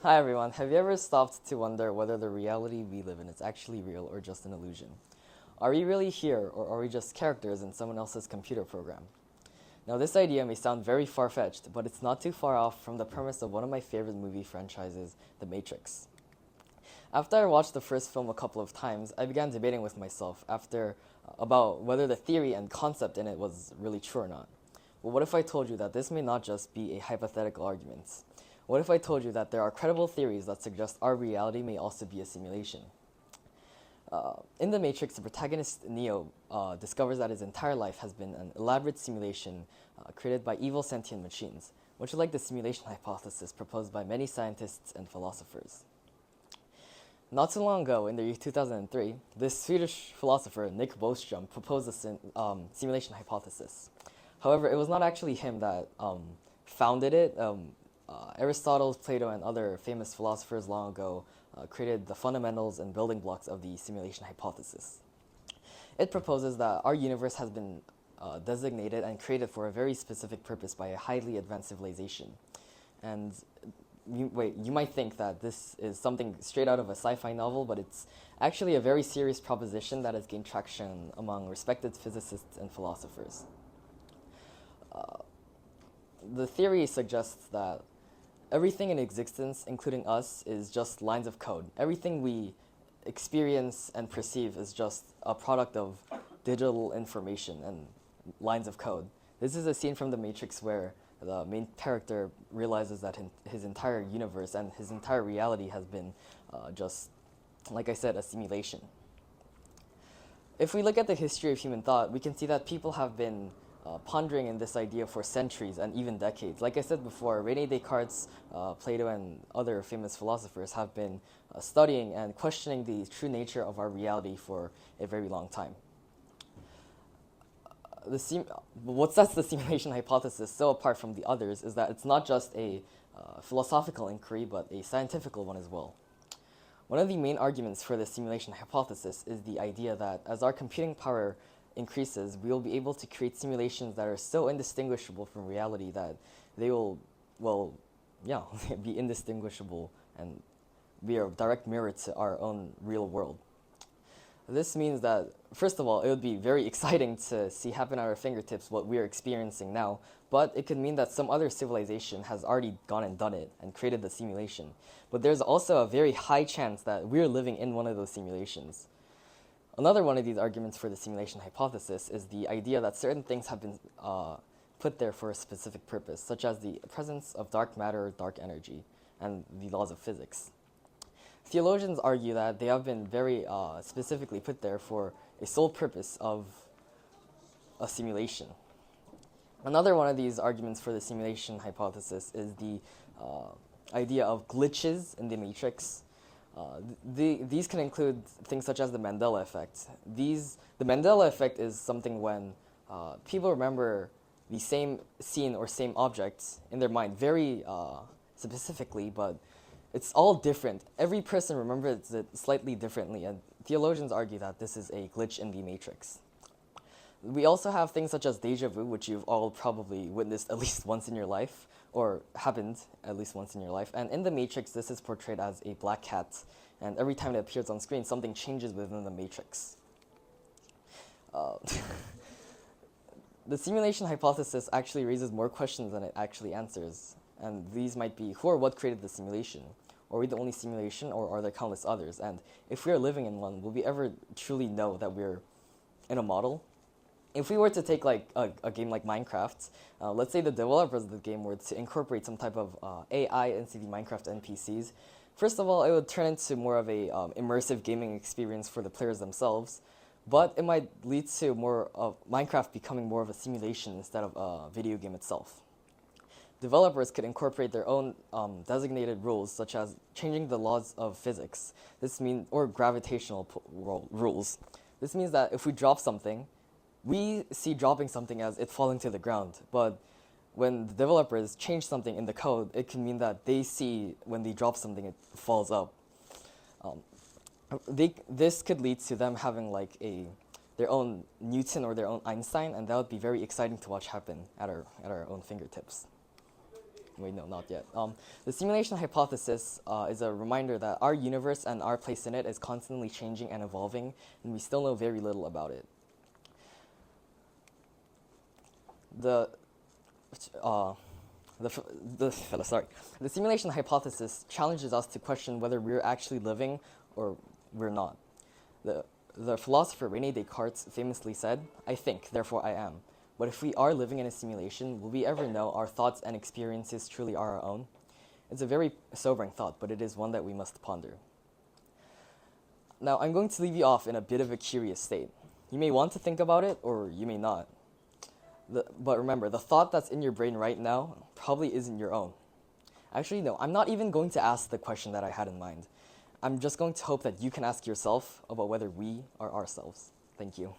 Hi everyone, have you ever stopped to wonder whether the reality we live in is actually real or just an illusion? Are we really here or are we just characters in someone else's computer program? Now this idea may sound very far-fetched, but it's not too far off from the premise of one of my favorite movie franchises, The Matrix. After I watched the first film a couple of times, I began debating with myself about whether the theory and concept in it was really true or not. Well, what if I told you that this may not just be a hypothetical argument? What if I told you that there are credible theories that suggest our reality may also be a simulation? In The Matrix, the protagonist Neo discovers that his entire life has been an elaborate simulation created by evil sentient machines, much like the simulation hypothesis proposed by many scientists and philosophers. Not too long ago, in the year 2003, this Swedish philosopher, Nick Bostrom, proposed a simulation hypothesis. However, it was not actually him that founded it. Aristotle, Plato, and other famous philosophers long ago created the fundamentals and building blocks of the simulation hypothesis. It proposes that our universe has been designated and created for a very specific purpose by a highly advanced civilization. And you might think that this is something straight out of a sci-fi novel, but it's actually a very serious proposition that has gained traction among respected physicists and philosophers. The theory suggests that everything in existence, including us, is just lines of code. Everything we experience and perceive is just a product of digital information and lines of code. This is a scene from The Matrix where the main character realizes that his entire universe and his entire reality has been just, like I said, a simulation. If we look at the history of human thought, we can see that people have been pondering in this idea for centuries and even decades. Like I said before, René Descartes, Plato, and other famous philosophers have been studying and questioning the true nature of our reality for a very long time. What sets the simulation hypothesis so apart from the others is that it's not just a philosophical inquiry, but a scientific one as well. One of the main arguments for the simulation hypothesis is the idea that as our computing power increases, we will be able to create simulations that are so indistinguishable from reality that they will, be indistinguishable and be a direct mirror to our own real world. This means that, first of all, it would be very exciting to see happen at our fingertips what we are experiencing now, but it could mean that some other civilization has already gone and done it and created the simulation. But there's also a very high chance that we're living in one of those simulations. Another one of these arguments for the simulation hypothesis is the idea that certain things have been put there for a specific purpose, such as the presence of dark matter, dark energy, and the laws of physics. Theologians argue that they have been very specifically put there for a sole purpose of a simulation. Another one of these arguments for the simulation hypothesis is the idea of glitches in the matrix. These can include things such as the Mandela effect. The Mandela effect is something when people remember the same scene or same object in their mind very specifically, but it's all different. Every person remembers it slightly differently, and theologians argue that this is a glitch in the matrix. We also have things such as deja vu, which you've all probably witnessed at least once in your life, or happened at least once in your life. And in The Matrix, this is portrayed as a black cat, and every time it appears on screen, something changes within the matrix. The simulation hypothesis actually raises more questions than it actually answers, and these might be, who or what created the simulation? Are we the only simulation, or are there countless others? And if we are living in one, will we ever truly know that we're in a model? If we were to take like a game like Minecraft, let's say the developers of the game were to incorporate some type of AI into the Minecraft NPCs. First of all, it would turn into more of a immersive gaming experience for the players themselves, but it might lead to more of Minecraft becoming more of a simulation instead of a video game itself. Developers could incorporate their own designated rules, such as changing the laws of physics. Or gravitational rules. This means that if we drop something, we see dropping something as it falling to the ground, but when the developers change something in the code, it can mean that they see when they drop something, it falls up. This could lead to them having like their own Newton or their own Einstein, and that would be very exciting to watch happen at our own fingertips. Wait, no, not yet. The simulation hypothesis is a reminder that our universe and our place in it is constantly changing and evolving, and we still know very little about it. The simulation hypothesis challenges us to question whether we're actually living or we're not. The philosopher René Descartes famously said, "I think, therefore I am." But if we are living in a simulation, will we ever know our thoughts and experiences truly are our own? It's a very sobering thought, but it is one that we must ponder. Now, I'm going to leave you off in a bit of a curious state. You may want to think about it, or you may not. But remember, the thought that's in your brain right now probably isn't your own. Actually, no, I'm not even going to ask the question that I had in mind. I'm just going to hope that you can ask yourself about whether we are ourselves. Thank you.